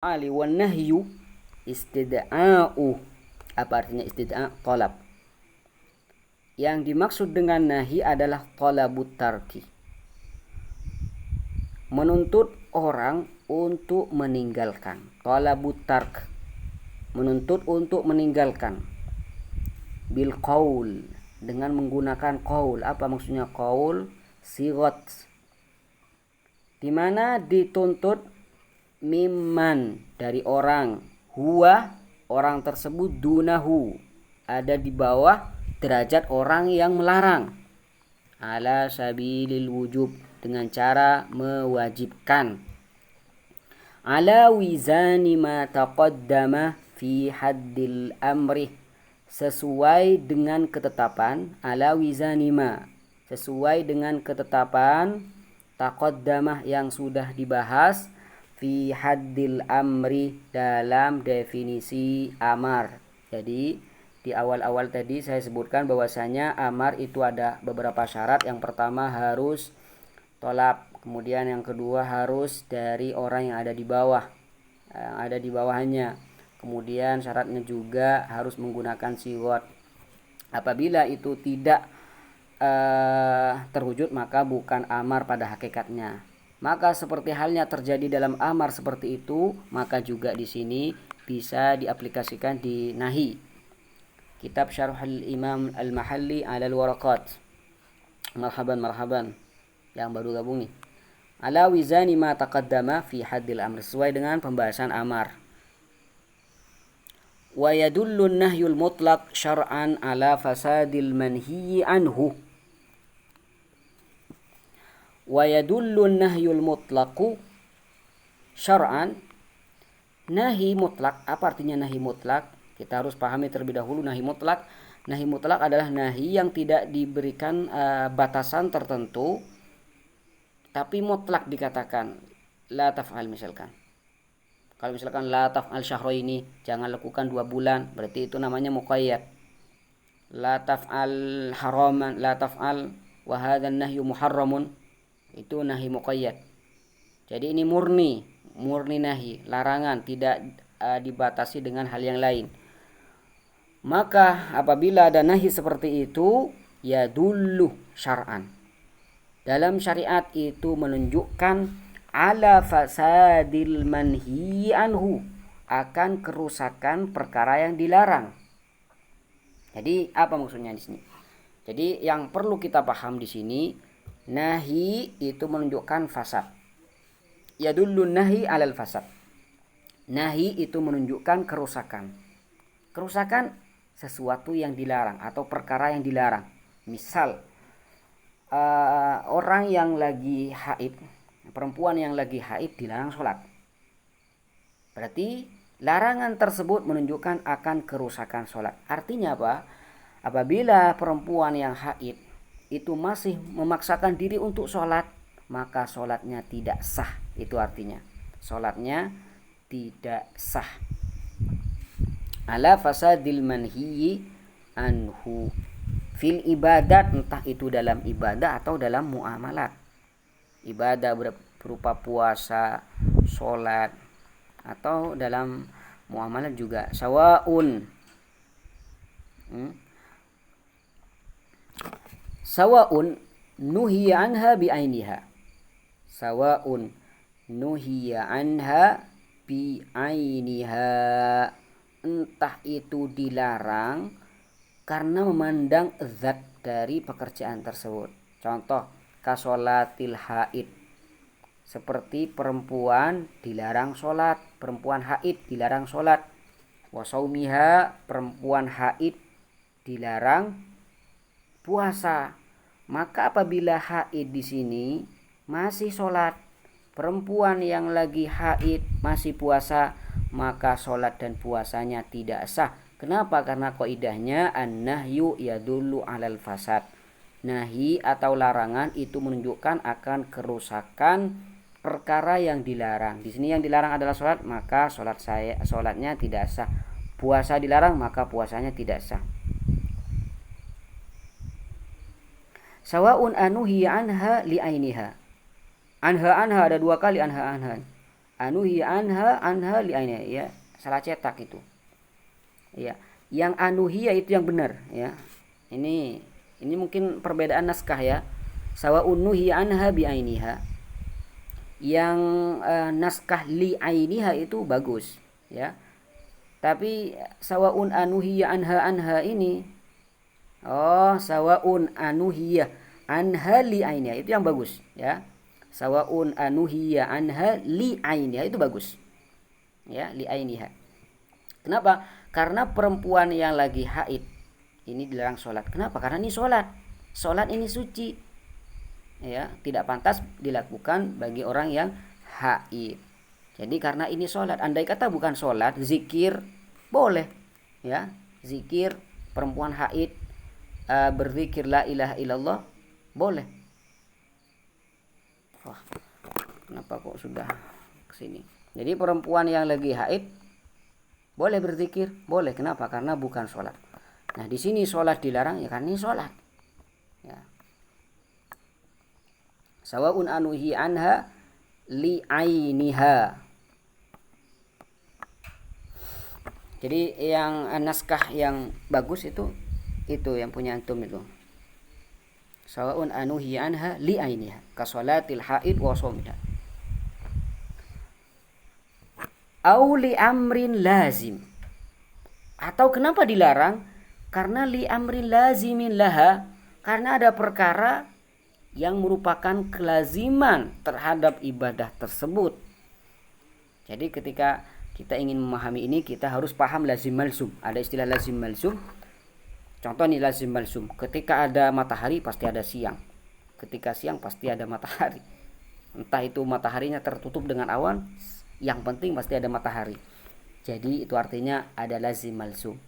Ali wan nahyu istida'u. Apa artinya istidaa? Talab. Yang dimaksud dengan nahi adalah talabut tarki, menuntut orang untuk meninggalkan. Talabut tark, menuntut untuk meninggalkan. Bil qaul, dengan menggunakan qaul. Apa maksudnya qaul? Sigot, di mana dituntut mimman, dari orang, huwa, orang tersebut, dunahu, ada di bawah derajat orang yang melarang, ala sabilil wujub, dengan cara mewajibkan, ala wizani ma taqaddama fi haddil amri, sesuai dengan ketetapan, ala wizani ma, sesuai dengan ketetapan, taqaddamah, yang sudah dibahas, fi haddil amri, dalam definisi amar. Jadi di awal-awal tadi saya sebutkan bahwasanya amar itu ada beberapa syarat. Yang pertama harus tolab, kemudian yang kedua harus dari orang yang ada di bawah, yang ada di bawahnya. Kemudian syaratnya juga harus menggunakan sigot. Apabila itu tidak terwujud, maka bukan amar pada hakikatnya. Maka seperti halnya terjadi dalam amar seperti itu, maka juga di sini bisa diaplikasikan di nahi. Kitab Syarhul Imam Al-Mahalli 'ala al-Waraqat. Marhaban yang baru gabung nih. Ala wizani ma taqaddama fi haddil amr, sesuai dengan pembahasan amar. Wa yadullu an-nahyul mutlaq syar'an ala fasadil manhiyi anhu. Wa yadullu an-nahyul mutlaqu syar'an, nahi mutlak. Apa artinya nahi mutlak? Kita harus pahami terlebih dahulu nahi mutlak. Nahi mutlak adalah nahi yang tidak diberikan batasan tertentu, tapi mutlak dikatakan. La taf'al misalkan. Kalau misalkan la taf'al syahraini, jangan lakukan 2 bulan, berarti itu namanya muqayyad. La taf'al haraman, la taf'al wa hadha an-nahyu muharramun, itu nahi muqayyad. Jadi ini murni nahi, larangan, tidak dibatasi dengan hal yang lain. Maka apabila ada nahi seperti itu, ya dulu syar'an, dalam syariat itu menunjukkan ala fasadil manhi anhu, akan kerusakan perkara yang dilarang. Jadi apa maksudnya di sini? Jadi yang perlu kita paham di sini, nahi itu menunjukkan fasad. Yadullu nahi alal fasad. Nahi itu menunjukkan kerusakan. Kerusakan sesuatu yang dilarang atau perkara yang dilarang. Misal orang yang lagi haid, perempuan yang lagi haid dilarang sholat. Berarti larangan tersebut menunjukkan akan kerusakan sholat. Artinya apa? Apabila perempuan yang haid itu masih memaksakan diri untuk sholat, maka sholatnya tidak sah. Itu artinya sholatnya tidak sah. Ala fasadil manhiyi anhu fil ibadat, entah itu dalam ibadah atau dalam muamalat. Ibadah berupa puasa, sholat, atau dalam muamalat juga. Sawaun sawaun nuhiya anha bi'ainiha. Sawaun nuhiya anha bi'ainiha, entah itu dilarang karena memandang zat dari pekerjaan tersebut. Contoh kasolatil haid, seperti perempuan dilarang sholat, perempuan haid dilarang sholat. Wasaumiha, perempuan haid dilarang puasa. Maka apabila haid di sini masih sholat, perempuan yang lagi haid masih puasa, maka sholat dan puasanya tidak sah. Kenapa? Karena kaidahnya an-nahyu yadullu alal fasad. Nahi atau larangan itu menunjukkan akan kerusakan perkara yang dilarang. Di sini yang dilarang adalah sholat, maka sholatnya tidak sah. Puasa dilarang, maka puasanya tidak sah. Sawaun anuhi anha li'ainiha. Anha ada 2 kali anha. Anuhiya anha li ainiha, ya. Salah cetak itu. Ya. Yang anuhiya itu yang benar, ya. Ini mungkin perbedaan naskah ya. Sawa'un nuhiya anha bi ainiha. Yang naskah li ainiha itu bagus, ya. Tapi sawa'un anuhiya anha ini, sawa'un anuhiya anha li ainiha itu yang bagus, ya. Sawa'un anuhiya anha li ainiha itu bagus, ya, li ainiha. Kenapa? Karena perempuan yang lagi haid ini dilarang sholat. Kenapa? Karena ini sholat ini suci, ya, tidak pantas dilakukan bagi orang yang haid. Jadi karena ini sholat, andai kata bukan sholat, zikir boleh, ya, zikir perempuan haid, berzikir la ilaha illallah boleh. Wah, kenapa kok sudah kesini? Jadi perempuan yang lagi haid boleh berzikir, boleh. Kenapa? Karena bukan sholat. Nah di sini sholat dilarang, ya karena ini sholat, ya. Sawa'un anuhi anha li ainiha. Jadi yang naskah yang bagus itu yang punya antum itu. Sawa'un anuhi anha li ainiha ka sholatil haid wa shaumiha. Au li amrin lazim. Atau kenapa dilarang? Karena li amrin lazimin laha, karena ada perkara yang merupakan kelaziman terhadap ibadah tersebut. Jadi ketika kita ingin memahami ini, kita harus paham lazim malzum. Ada istilah lazim malzum. Contoh nih lazim malzum. Ketika ada matahari pasti ada siang. Ketika siang pasti ada matahari. Entah itu mataharinya tertutup dengan awan, yang penting pasti ada matahari. Jadi itu artinya ada lazim malzum.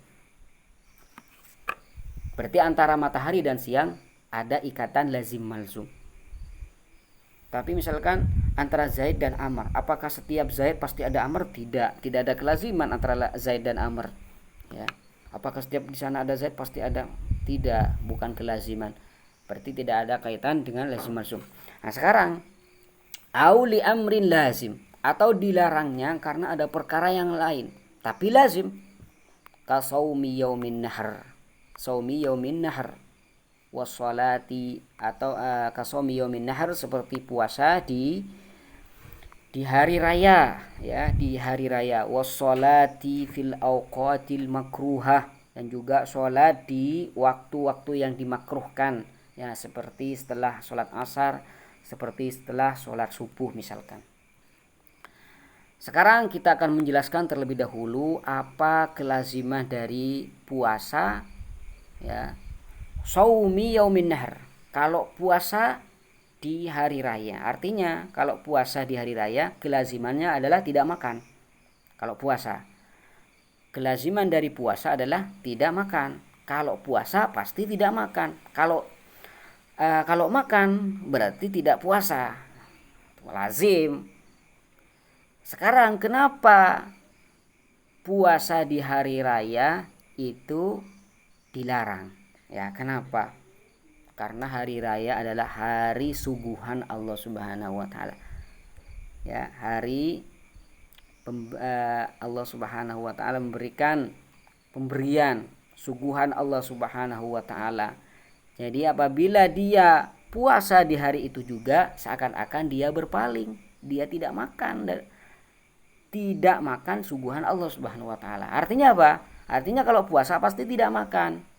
Berarti antara matahari dan siang ada ikatan lazim malzum. Tapi misalkan antara Zaid dan Amr, apakah setiap Zaid pasti ada Amr? Tidak ada kelaziman antara Zaid dan Amr, ya. Apakah setiap di sana ada Zaid pasti ada? Tidak, bukan kelaziman. Berarti tidak ada kaitan dengan lazim malzum. Nah sekarang au li amrin lazim, atau dilarangnya karena ada perkara yang lain tapi lazim, ka saumi yaumin nahr, saumi yaumin nahr wassalati, atau kasomi yaumin nahr seperti puasa di hari raya, ya, di hari raya, wassalati fil awqatil makruhah, dan juga sholat di waktu-waktu yang dimakruhkan, ya, seperti setelah sholat asar, seperti setelah sholat subuh misalkan. Sekarang kita akan menjelaskan terlebih dahulu apa kelaziman dari puasa, ya. Saumi yaumin nahr, kalau puasa di hari raya. Artinya kalau puasa di hari raya kelazimannya adalah tidak makan. Kalau puasa, kelaziman dari puasa adalah tidak makan. Kalau puasa pasti tidak makan. Kalau makan berarti tidak puasa. Lazim. Sekarang kenapa puasa di hari raya itu dilarang? Ya, kenapa? Karena hari raya adalah hari suguhan Allah Subhanahu wa taala. Ya, hari Allah Subhanahu wa taala memberikan pemberian suguhan Allah Subhanahu wa taala. Jadi apabila dia puasa di hari itu juga seakan-akan dia berpaling, dia tidak makan suguhan Allah Subhanahu wa taala. Artinya apa? Artinya kalau puasa pasti tidak makan.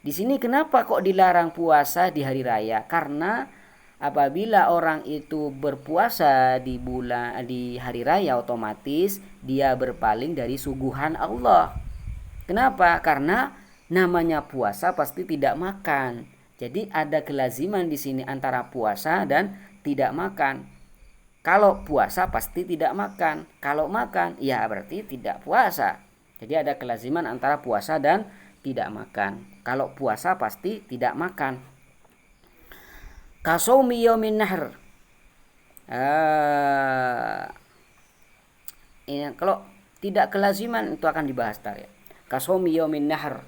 Di sini kenapa kok dilarang puasa di hari raya? Karena apabila orang itu berpuasa di hari raya, otomatis dia berpaling dari suguhan Allah. Kenapa? Karena namanya puasa pasti tidak makan. Jadi ada kelaziman di sini antara puasa dan tidak makan. Kalau puasa pasti tidak makan. Kalau makan, ya berarti tidak puasa. Jadi ada kelaziman antara puasa dan tidak makan. Kalau puasa pasti tidak makan. Kasomi yaumin nahr. Kalau tidak kelaziman itu akan dibahas tar, ya. Kasomi yaumin nahr.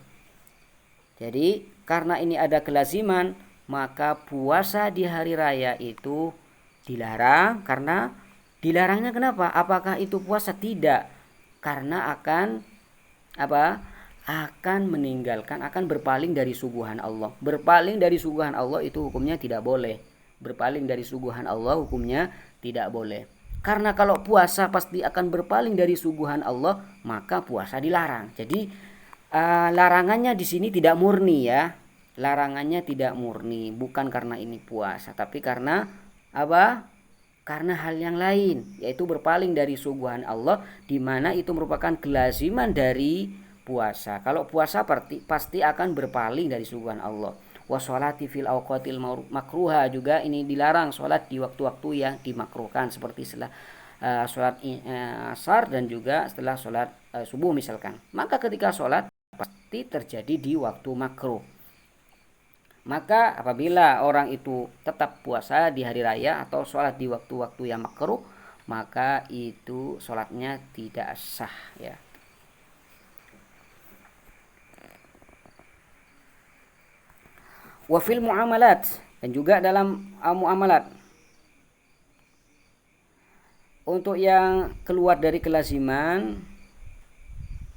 Jadi karena ini ada kelaziman, maka puasa di hari raya itu dilarang karena Dilarangnya kenapa? Apakah itu puasa? Tidak. Karena akan apa? Akan meninggalkan, akan berpaling dari suguhan Allah. Berpaling dari suguhan Allah itu hukumnya tidak boleh. Berpaling dari suguhan Allah hukumnya tidak boleh. Karena kalau puasa pasti akan berpaling dari suguhan Allah, maka puasa dilarang. Jadi larangannya di sini tidak murni ya. Larangannya tidak murni, bukan karena ini puasa, tapi karena apa? Karena hal yang lain, yaitu berpaling dari suguhan Allah, di mana itu merupakan kelaziman dari puasa. Kalau puasa pasti akan berpaling dari suguhan Allah. Washolati fil awqatil makruha, juga ini dilarang sholat di waktu-waktu yang dimakruhkan, seperti setelah sholat asar dan juga setelah sholat subuh misalkan. Maka ketika sholat pasti terjadi di waktu makruh. Maka apabila orang itu tetap puasa di hari raya atau sholat di waktu-waktu yang makruh, maka itu sholatnya tidak sah ya. Wafil muamalat, dan juga dalam muamalat. Untuk yang keluar dari kelaziman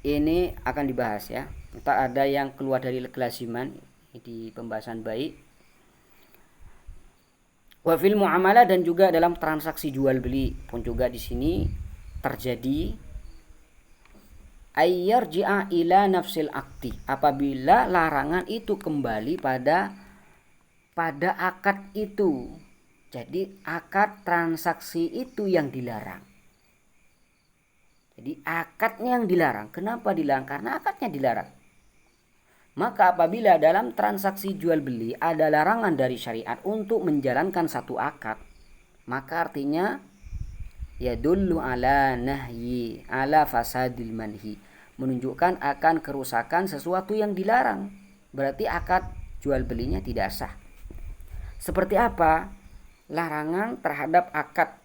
ini akan dibahas ya. Entah ada yang keluar dari kelaziman di pembahasan baik. Wa fil muamalah, dan juga dalam transaksi jual beli pun juga di sini terjadi ayyarji'a ila nafsil akti, apabila larangan itu kembali pada akad itu. Jadi akad transaksi itu yang dilarang. Jadi akadnya yang dilarang. Kenapa dilarang? Karena akadnya dilarang. Maka apabila dalam transaksi jual beli ada larangan dari syariat untuk menjalankan satu akad, maka artinya yadullu ala nahyi ala fasadil manhi, menunjukkan akan kerusakan sesuatu yang dilarang. Berarti akad jual belinya tidak sah. Seperti apa? Larangan terhadap akad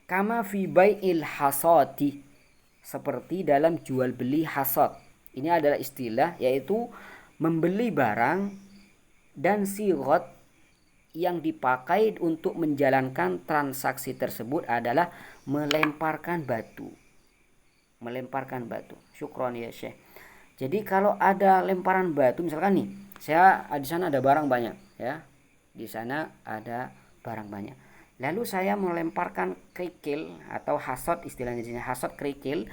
kama fi bai'il hasadi, seperti dalam jual beli hasad. Ini adalah istilah, yaitu membeli barang dan sigot yang dipakai untuk menjalankan transaksi tersebut adalah melemparkan batu. Melemparkan batu. Syukron ya Syekh. Jadi kalau ada lemparan batu, misalkan nih, saya di sana ada barang banyak ya. Di sana ada barang banyak. Lalu saya melemparkan kerikil atau hasad, istilahnya di sini hasad kerikil.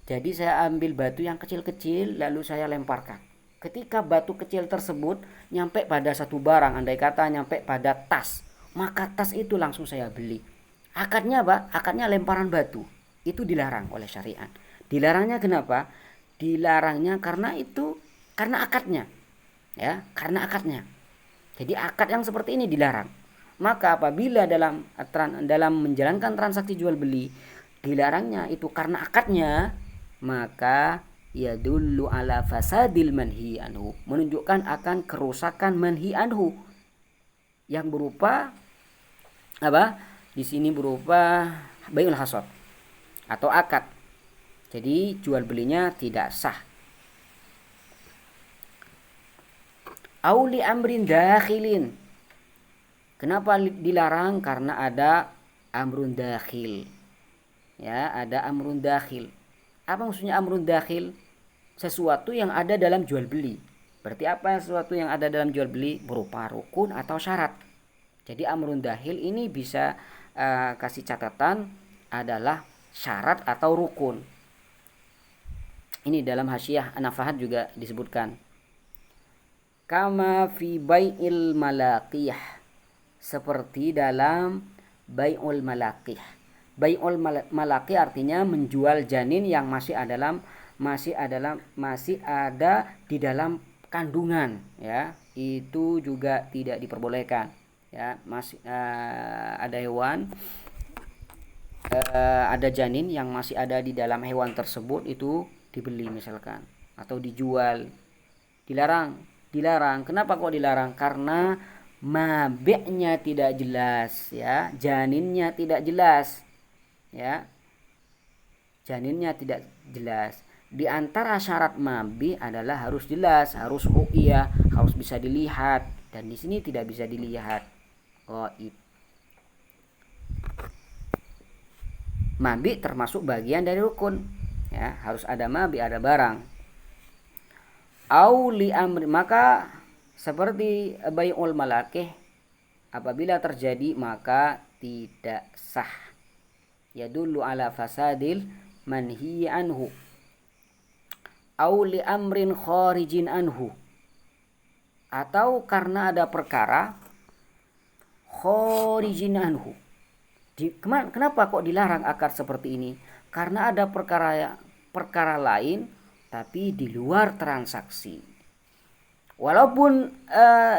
Jadi saya ambil batu yang kecil-kecil lalu saya lemparkan. Ketika batu kecil tersebut nyampe pada satu barang, andai kata nyampe pada tas, maka tas itu langsung saya beli. Akadnya apa? Akadnya lemparan batu. Itu dilarang oleh syariat. Dilarangnya kenapa? Dilarangnya karena akadnya. Ya, karena akadnya. Jadi akad yang seperti ini dilarang. Maka apabila dalam menjalankan transaksi jual beli dilarangnya itu karena akadnya, maka yadullu ala fasadil manhi anhu, menunjukkan akan kerusakan manhi anhu, yang berupa apa? Di sini berupa bai'ul hasad atau akad. Jadi jual belinya tidak sah. Auli amrin dakhilin. Kenapa dilarang? Karena ada amrun dakhil. Ya, ada amrun dakhil. Apa maksudnya amrun dakhil? Sesuatu yang ada dalam jual beli. Berarti apa sesuatu yang ada dalam jual beli? Berupa rukun atau syarat. Jadi amrun dakhil ini bisa kasih catatan adalah syarat atau rukun. Ini dalam Hasyiah An-Nafahat juga disebutkan. Kama fi bai'il malaqiyah, seperti dalam bai'ul malaqiyah. Bai'ul malaqiyah artinya menjual janin yang masih ada di dalam kandungan ya. Itu juga tidak diperbolehkan ya. Masih ada hewan ada janin yang masih ada di dalam hewan tersebut, itu dibeli misalkan atau dijual. Dilarang. Kenapa kok dilarang? Karena mabeknya tidak jelas ya, janinnya tidak jelas ya, janinnya tidak jelas. Di antara syarat mabi adalah harus jelas, harus ru'yah, harus bisa dilihat, dan di sini tidak bisa dilihat. Ghaib. Mabi termasuk bagian dari rukun. Ya, harus ada mabi, ada barang. Au li amri, maka seperti bai'ul malakih, apabila terjadi maka tidak sah. Yadullu ala fasadil manhi anhu. Au li amrin kharijin anhu, atau karena ada perkara kharijin anhu. Kenapa kok dilarang akad seperti ini? Karena ada perkara lain tapi di luar transaksi. Walaupun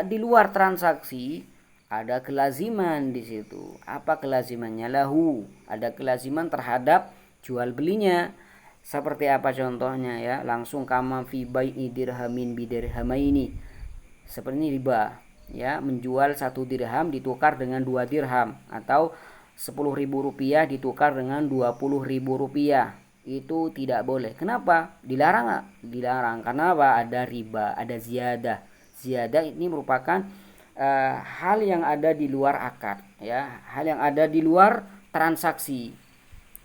di luar transaksi ada kelaziman di situ. Apa kelazimannya? Lahu, ada kelaziman terhadap jual belinya. Seperti apa contohnya ya? Langsung kama fi bai'i dirhamin bidirhamaini. Seperti ini riba, ya, menjual 1 dirham ditukar dengan 2 dirham, atau 10.000 rupiah ditukar dengan 20.000 rupiah. Itu tidak boleh. Kenapa? Dilarang. Dilarang karena apa? Ada riba, ada ziyadah. Ziyadah ini merupakan hal yang ada di luar akad, ya, hal yang ada di luar transaksi.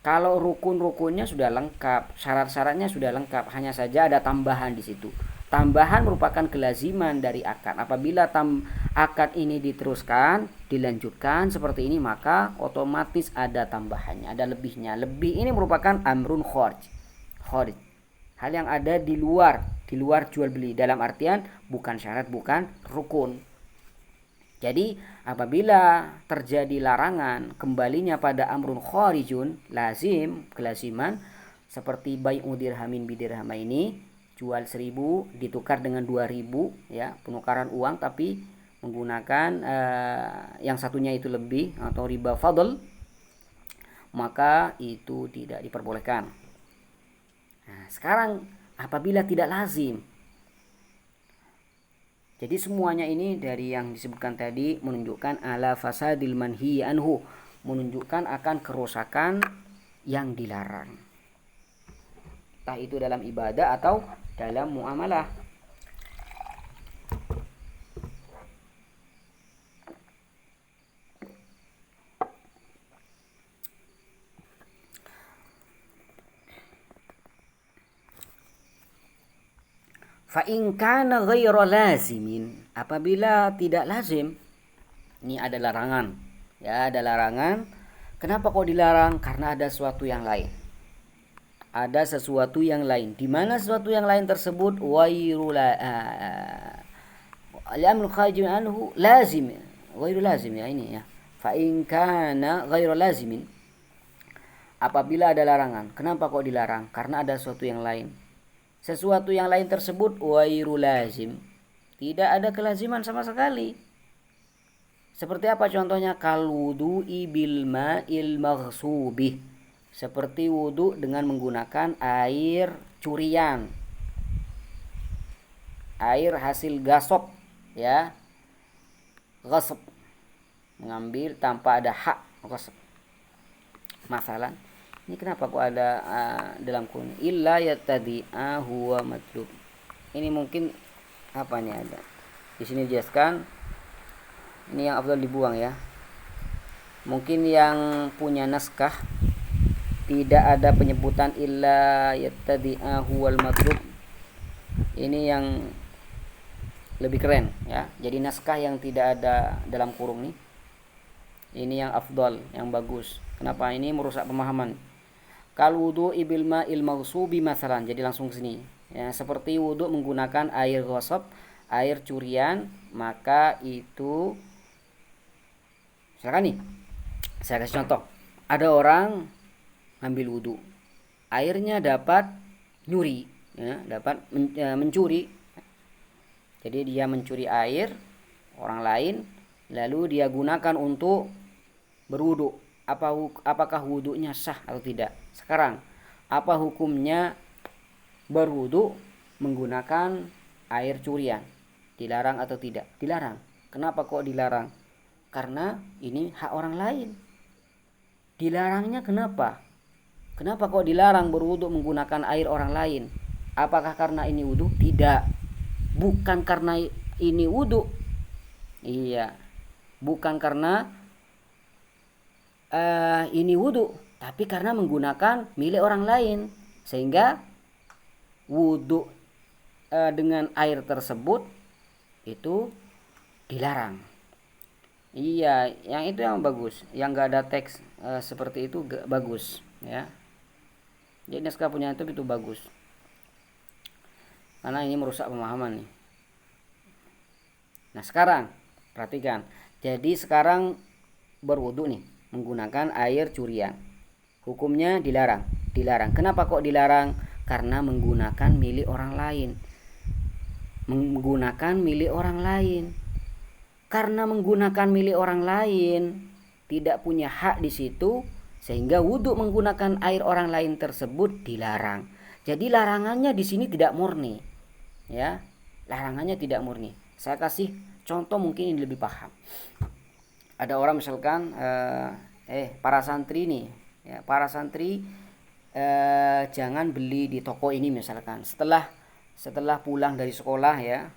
Kalau rukun-rukunnya sudah lengkap, syarat-syaratnya sudah lengkap, hanya saja ada tambahan di situ. Tambahan merupakan kelaziman dari akad. Apabila akad ini diteruskan, dilanjutkan seperti ini, maka otomatis ada tambahannya, ada lebihnya. Lebih ini merupakan amrun kharij. Hal yang ada di luar jual beli, dalam artian bukan syarat, bukan rukun. Jadi apabila terjadi larangan kembalinya pada amrun kharijun, lazim, kelaziman, seperti bai'u dirhamin bidirhama ini, jual 1.000 ditukar dengan 2.000, ya, penukaran uang tapi menggunakan yang satunya itu lebih atau riba fadl, maka itu tidak diperbolehkan. Nah, sekarang apabila tidak lazim, jadi semuanya ini dari yang disebutkan tadi menunjukkan ala fasadil manhi anhu, menunjukkan akan kerusakan yang dilarang, entah itu dalam ibadah atau dalam muamalah. Fa in kana ghairu lazimin, apabila tidak lazim, ini ada larangan. Ya, ada larangan. Kenapa kok dilarang? Karena ada sesuatu yang lain. Ada sesuatu yang lain. Di mana sesuatu yang lain tersebut? Ghairu al-amru kharijun anhu lazim. Ghairu lazim, ya, ini ya. Fa in kana ghairu lazimin, apabila ada larangan. Kenapa kok dilarang? Karena ada sesuatu yang lain. Sesuatu yang lain tersebut ghairu lazim, tidak ada kelaziman sama sekali. Seperti apa contohnya? Kal wudu'i bil ma'il maghsubi, seperti wudu dengan menggunakan air curian, air hasil gasop, ya, gasop, mengambil tanpa ada hak, gasop. Masalah ini kenapa kok ada dalam kun illa yatadi'a huwa matlub. Ini mungkin apa nih ada di sini dijelaskan, ini yang afdal dibuang ya. Mungkin yang punya naskah tidak ada penyebutan illa yatadi'a huwal matlub. Ini yang lebih keren ya. Jadi naskah yang tidak ada dalam kurung nih, ini yang afdal, yang bagus. Kenapa? Ini merusak pemahaman. Kal wudu'i bil ma'il maghsubi masalan. Jadi langsung ke sini. Ya, seperti wudu menggunakan air ghasab, air curian, maka itu misalkan nih, saya kasih contoh. Ada orang ambil wudu, airnya dapat nyuri, ya, dapat mencuri. Jadi dia mencuri air orang lain, lalu dia gunakan untuk berwudu. Apakah wudunya sah atau tidak? Sekarang, apa hukumnya berwudu menggunakan air curian? Dilarang atau tidak? Dilarang. Kenapa kok dilarang? Karena ini hak orang lain. Dilarangnya kenapa? Kenapa kok dilarang berwudu menggunakan air orang lain? Apakah karena ini wudu? Tidak. Bukan karena ini wudu. Iya. Bukan karena ini wudu, tapi karena menggunakan milik orang lain, sehingga wudhu dengan air tersebut itu dilarang. Iya, yang itu yang bagus, yang gak ada teks seperti itu bagus ya. Jadi naskah punya itu bagus, karena ini merusak pemahaman nih. Nah sekarang perhatikan, jadi sekarang berwudhu nih menggunakan air curian, hukumnya dilarang. Kenapa kok dilarang? Karena menggunakan milik orang lain. Karena menggunakan milik orang lain, tidak punya hak di situ, sehingga wudhu menggunakan air orang lain tersebut dilarang. Jadi larangannya di sini tidak murni, ya. Larangannya tidak murni. Saya kasih contoh mungkin ini lebih paham. Ada orang misalkan para santri nih, ya, para santri jangan beli di toko ini misalkan. Setelah pulang dari sekolah ya,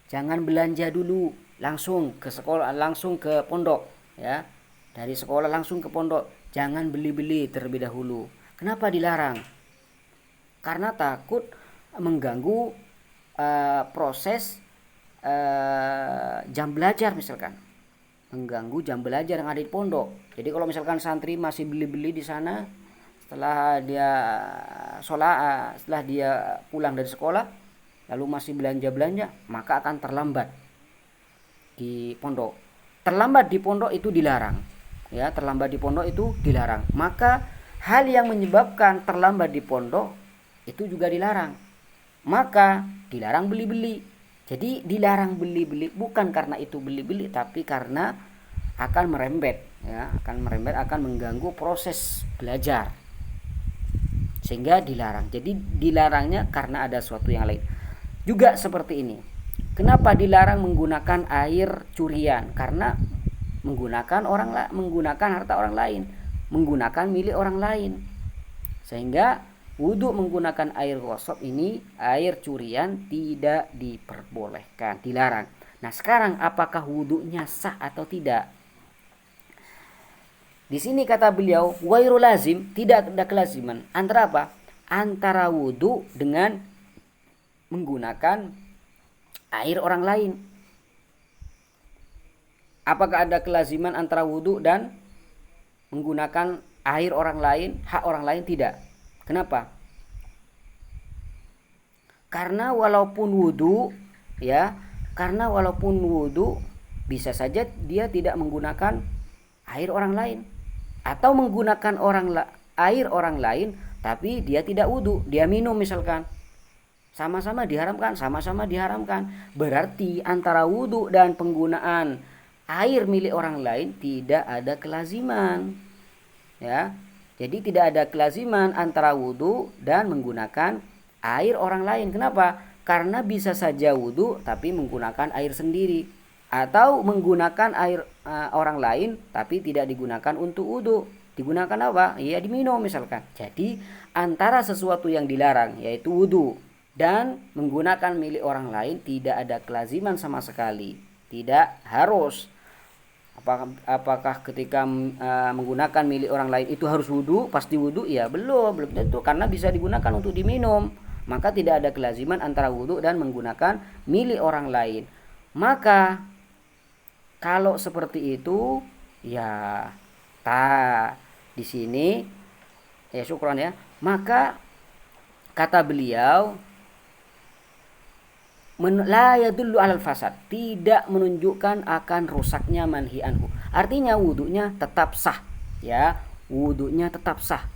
jangan belanja dulu, langsung ke sekolah, langsung ke pondok ya. Dari sekolah langsung ke pondok, jangan beli-beli terlebih dahulu. Kenapa dilarang? Karena takut mengganggu proses jam belajar misalkan. Mengganggu jam belajar yang ada di pondok. Jadi kalau misalkan santri masih beli-beli di sana, setelah dia pulang dari sekolah lalu masih belanja-belanja, maka akan terlambat di pondok. Terlambat di pondok itu dilarang. Ya, terlambat di pondok itu dilarang. Maka hal yang menyebabkan terlambat di pondok itu juga dilarang. Maka dilarang beli-beli. Jadi dilarang beli-beli bukan karena itu beli-beli, tapi karena akan merembet, ya, akan mengganggu proses belajar. Sehingga dilarang. Jadi dilarangnya karena ada sesuatu yang lain. Juga seperti ini. Kenapa dilarang menggunakan air curian? Karena menggunakan harta orang lain, menggunakan milik orang lain. Sehingga wudhu menggunakan air ghosab ini, air curian, tidak diperbolehkan, dilarang. Nah sekarang apakah wudhunya sah atau tidak? Di sini kata beliau, wairu lazim, tidak ada kelaziman. Antara apa? Antara wudhu dengan menggunakan air orang lain. Apakah ada kelaziman antara wudhu dan menggunakan air orang lain, hak orang lain? Tidak. Kenapa? Karena walaupun wudhu bisa saja dia tidak menggunakan air orang lain, atau menggunakan air orang lain tapi dia tidak wudhu, dia minum misalkan. Sama-sama diharamkan. Berarti antara wudhu dan penggunaan air milik orang lain tidak ada kelaziman. Ya. Jadi tidak ada kelaziman antara wudhu dan menggunakan air orang lain. Kenapa? Karena bisa saja wudhu tapi menggunakan air sendiri, atau menggunakan air orang lain tapi tidak digunakan untuk wudhu. Digunakan apa? Ya diminum misalkan. Jadi antara sesuatu yang dilarang yaitu wudhu dan menggunakan milik orang lain tidak ada kelaziman sama sekali. Tidak harus. Apakah ketika menggunakan milik orang lain itu harus wudhu, pasti wudhu? Ya belum tentu, karena bisa digunakan untuk diminum. Maka tidak ada kelaziman antara wudhu dan menggunakan milik orang lain. Maka kalau seperti itu, ya di sini ya syukran ya. Maka kata beliau, la yadullu alal fasad, tidak menunjukkan akan rusaknya manhi anhu. Artinya wudhunya tetap sah, ya, wudhunya tetap sah.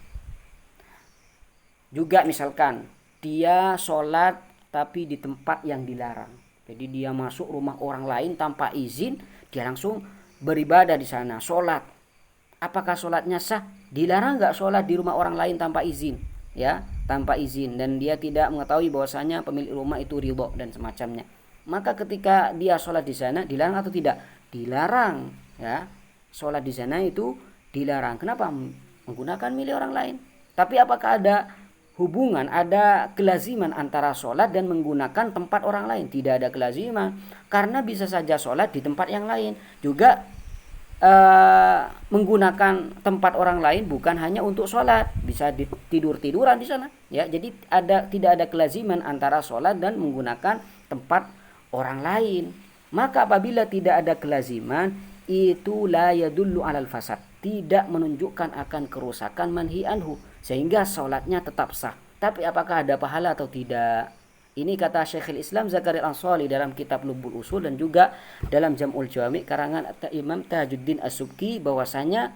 Juga misalkan dia sholat tapi di tempat yang dilarang. Jadi dia masuk rumah orang lain tanpa izin, dia langsung beribadah di sana, sholat. Apakah sholatnya sah? Dilarang nggak sholat di rumah orang lain tanpa izin? Ya, tanpa izin, dan dia tidak mengetahui bahwasanya pemilik rumah itu ridho dan semacamnya. Maka ketika dia sholat di sana dilarang atau tidak? Dilarang, ya. Sholat di sana itu dilarang. Kenapa? Menggunakan milik orang lain. Tapi apakah ada hubungan, ada kelaziman antara sholat dan menggunakan tempat orang lain? Tidak ada kelaziman, karena bisa saja sholat di tempat yang lain. Juga menggunakan tempat orang lain bukan hanya untuk sholat, bisa tidur-tiduran di sana, ya. Jadi tidak ada kelaziman antara sholat dan menggunakan tempat orang lain. Maka apabila tidak ada kelaziman, itu la yadullu alal fasad, tidak menunjukkan akan kerusakan manhi anhu, sehingga sholatnya tetap sah. Tapi apakah ada pahala atau tidak? Ini kata Syekhul Islam Zakaria Al-Ansari dalam kitab Lubbul Usul dan juga dalam Jam'ul Jami karangan Imam Tajuddin As-Subki, bahwasanya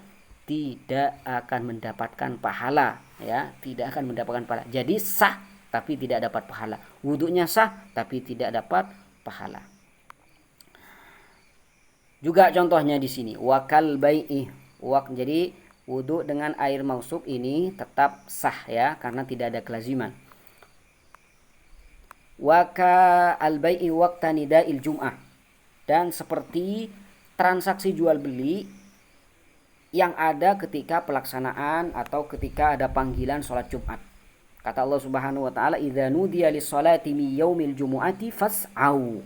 tidak akan mendapatkan pahala, ya, tidak akan mendapatkan pahala. Jadi sah tapi tidak dapat pahala. Wudunya sah tapi tidak dapat pahala. Juga contohnya di sini wakal bai'i, jadi wudu dengan air mausub ini tetap sah, ya, karena tidak ada kelaziman. Waka al-bai'i waqta nida'il jum'ah, dan seperti transaksi jual beli yang ada ketika pelaksanaan atau ketika ada panggilan sholat Jumat. Kata Allah Subhanahu wa taala, "Idza nudiya lis-sholati min yaumil jumu'ati fas'au."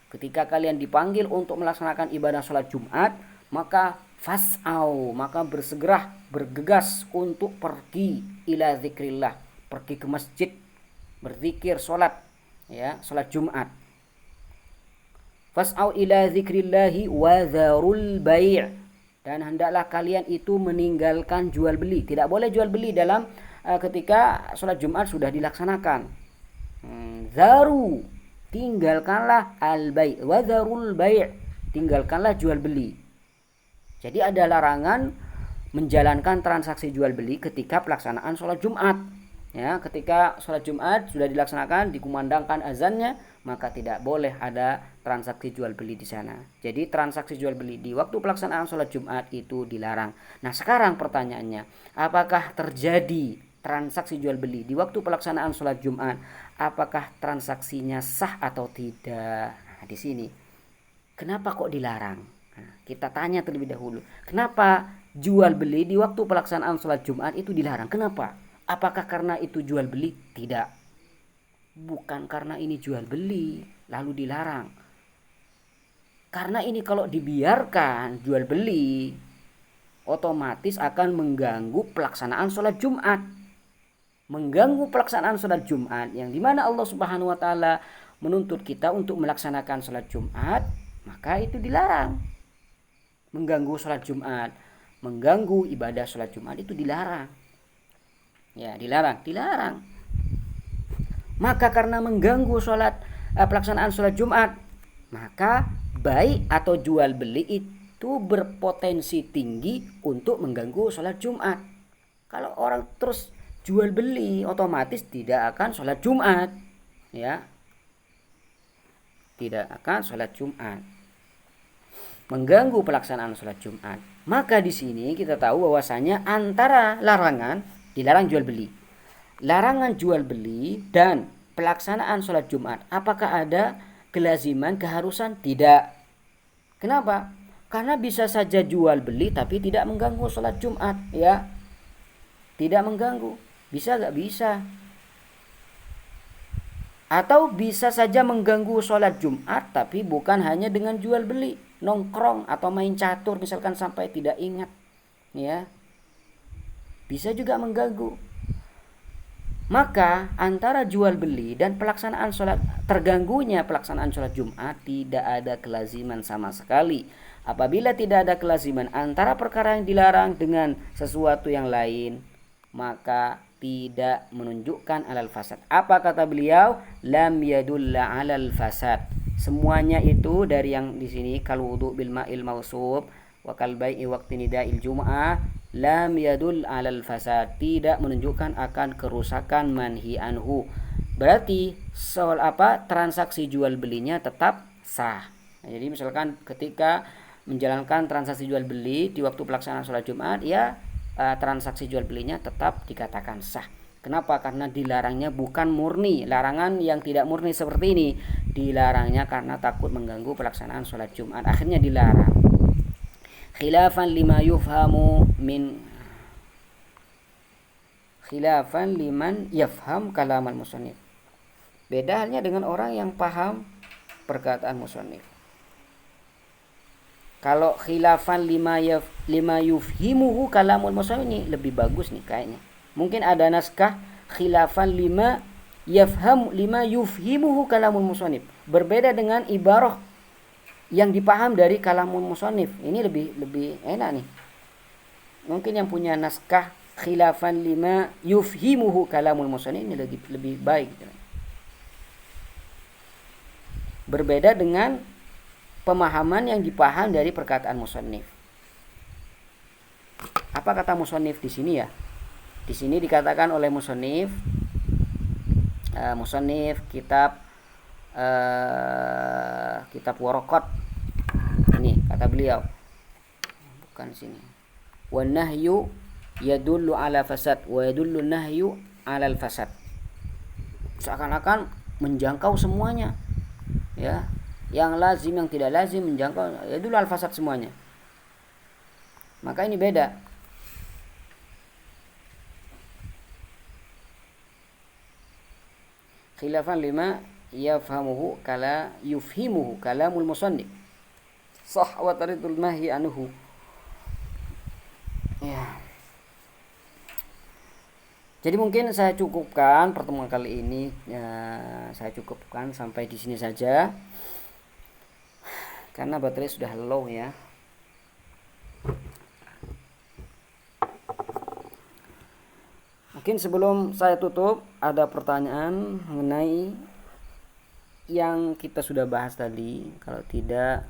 Ketika kalian dipanggil untuk melaksanakan ibadah sholat Jumat, maka fas'au, maka bersegera, bergegas untuk pergi ila zikrillah, pergi ke masjid, berzikir, sholat, ya, sholat Jumat. Fas'au ila zikrillahi wa dharul bai', dan hendaklah kalian itu meninggalkan jual beli. Tidak boleh jual beli dalam ketika sholat Jumat sudah dilaksanakan. Zaru, tinggalkanlah al-bai' wa dharul bai', tinggalkanlah jual beli. Jadi ada larangan menjalankan transaksi jual beli ketika pelaksanaan sholat Jumat. Ya, ketika sholat Jumat sudah dilaksanakan, dikumandangkan azannya, maka tidak boleh ada transaksi jual beli di sana. Jadi transaksi jual beli di waktu pelaksanaan sholat Jumat itu dilarang. Nah, sekarang pertanyaannya, apakah terjadi transaksi jual beli di waktu pelaksanaan sholat Jumat? Apakah transaksinya sah atau tidak? Nah, di sini, kenapa kok dilarang? Nah, kita tanya terlebih dahulu, kenapa jual beli di waktu pelaksanaan sholat Jumat itu dilarang? Kenapa? Apakah karena itu jual beli? Tidak. Bukan karena ini jual beli lalu dilarang. Karena ini kalau dibiarkan jual beli, otomatis akan mengganggu pelaksanaan sholat Jumat. Mengganggu pelaksanaan sholat Jumat, yang dimana Allah Subhanahu wa taala menuntut kita untuk melaksanakan sholat Jumat, maka itu dilarang. Mengganggu sholat Jumat, mengganggu ibadah sholat Jumat itu dilarang. Ya, dilarang. Maka karena mengganggu pelaksanaan sholat Jumat, maka baik atau jual beli itu berpotensi tinggi untuk mengganggu sholat Jumat. Kalau orang terus jual beli, otomatis tidak akan sholat Jumat, ya, tidak akan sholat Jumat, mengganggu pelaksanaan sholat Jumat. Maka di sini kita tahu bahwasanya antara larangan, dilarang jual beli, larangan jual beli dan pelaksanaan sholat Jumat, apakah ada kelaziman, keharusan? Tidak. Kenapa? Karena bisa saja jual beli tapi tidak mengganggu sholat Jumat, ya, tidak mengganggu. Bisa gak? Bisa. Atau bisa saja mengganggu sholat Jumat tapi bukan hanya dengan jual beli, nongkrong atau main catur misalkan sampai tidak ingat, ya, bisa juga mengganggu. Maka antara jual beli dan pelaksanaan sholat, terganggunya pelaksanaan sholat Jumat, tidak ada kelaziman sama sekali. Apabila tidak ada kelaziman antara perkara yang dilarang dengan sesuatu yang lain, maka tidak menunjukkan alal fasad. Apa kata beliau? Lam yadulla alal fasad. Semuanya itu dari yang di sini, kal wudu bil ma'il mausub wa kal bai'i waqti nida'il jum'ah, lam yadul alal fasad, tidak menunjukkan akan kerusakan manhi anhu. Berarti transaksi jual belinya tetap sah. Nah, jadi misalkan ketika menjalankan transaksi jual beli di waktu pelaksanaan sholat Jumat, ya, transaksi jual belinya tetap dikatakan sah. Kenapa? Karena dilarangnya bukan murni, larangan yang tidak murni seperti ini. Dilarangnya karena takut mengganggu pelaksanaan sholat Jumat, akhirnya dilarang. Khilafan liman yafham kalam al-musannif. Beda halnya dengan orang yang paham perkataan musannif. Kalau khilafan lima yufhimuhu kalamul musannif ini lebih bagus nih kayaknya. Mungkin ada naskah khilafan lima yufhimuhu kalamul musannif. Berbeda dengan ibarah yang dipaham dari kalamul musannif. Ini lebih enak nih. Mungkin yang punya naskah khilafan lima yufhimuhu kalamul musannif ini lebih baik gitu. Berbeda dengan pemahaman yang dipaham dari perkataan musannif. Apa kata musannif di sini ya? Di sini dikatakan oleh musannif kitab Waraqat. Ini kata beliau. Bukan sini. Wan nahyu yadullu ala fasad wa yadullu nahyu ala al fasad. Seakan-akan menjangkau semuanya. Ya, yang lazim, yang tidak lazim, menjangkau, ya dulu al-fasad semuanya. Maka ini beda. Khilafan lima yafhamuhu kala yufhimuhu kalamul musannif. Sah wa taridul mahi anhu. Ya. Jadi mungkin saya cukupkan pertemuan kali ini. Ya, saya cukupkan sampai di sini saja. Karena baterai sudah low ya. Mungkin sebelum saya tutup ada pertanyaan mengenai yang kita sudah bahas tadi. Kalau tidak